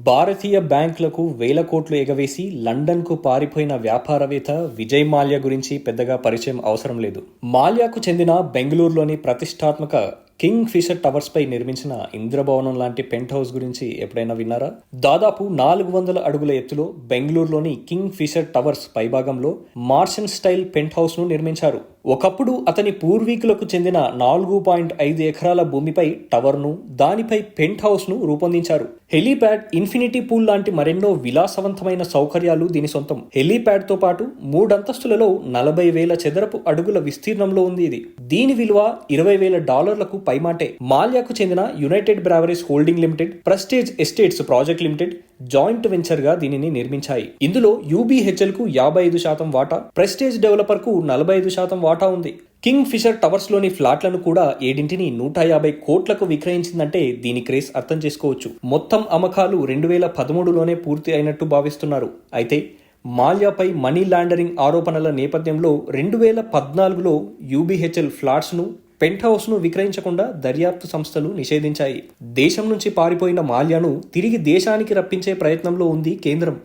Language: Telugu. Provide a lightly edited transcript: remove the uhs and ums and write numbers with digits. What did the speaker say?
భారతీయ బ్యాంకులకు వేల కోట్లు ఎగవేసి లండన్కు పారిపోయిన వ్యాపారవేత్త విజయ్ మాల్యా గురించి పెద్దగా పరిచయం అవసరం లేదు. మాల్యాకు చెందిన బెంగళూరులోని ప్రతిష్టాత్మక కింగ్ ఫిషర్ టవర్స్ పై నిర్మించిన ఇంద్రభవనం లాంటి పెంట్ హౌస్ గురించి ఎప్పుడైనా విన్నారా? దాదాపు 400 అడుగుల ఎత్తులో బెంగళూరులోని కింగ్ ఫిషర్ టవర్స్ పైభాగంలో మార్షన్ స్టైల్ పెంట్ హౌస్ ను నిర్మించారు. ఒకప్పుడు అతని పూర్వీకులకు చెందిన 4.5 ఎకరాల భూమిపై టవర్ను, దానిపై పెంట్ హౌస్ ను రూపొందించారు. హెలీప్యాడ్, ఇన్ఫినిటీ పూల్ లాంటి మరెన్నో విలాసవంతమైన సౌకర్యాలు దీని సొంతం. హెలీప్యాడ్ తో పాటు 3 అంతస్తులలో 40,000 చదరపు అడుగుల విస్తీర్ణంలో ఉంది ఇది. దీని విలువ $20,000 పైమాటే. మాల్యాకు చెందిన united breweries holding limited, prestige estates project limited joint venture గా దీనిని నిర్మించాయి. ఇందులో UBHL కు 55% వాటా, ప్రెస్టేజ్ డెవలపర్ కు 45% వాటా ఉంది. కింగ్ ఫిషర్ టవర్స్ లోని ఫ్లాట్లను కూడా 7ంటిని 150 కోట్లకు విక్రయించిందంటే దీని క్రేజ్ అర్థం చేసుకోవచ్చు. మొత్తం అమ్మకాలు 2013లోనే పూర్తి అయినట్టు భావిస్తున్నారు. అయితే మాల్యాపై మనీ లాండరింగ్ ఆరోపణల నేపథ్యంలో 2014లో UBHL ఫ్లాట్స్ ను, పెంట్ హౌస్ ను విక్రయించకుండా దర్యాప్తు సంస్థలు నిషేధించాయి. దేశం నుంచి పారిపోయిన మాల్యాను తిరిగి దేశానికి రప్పించే ప్రయత్నంలో ఉంది కేంద్రం.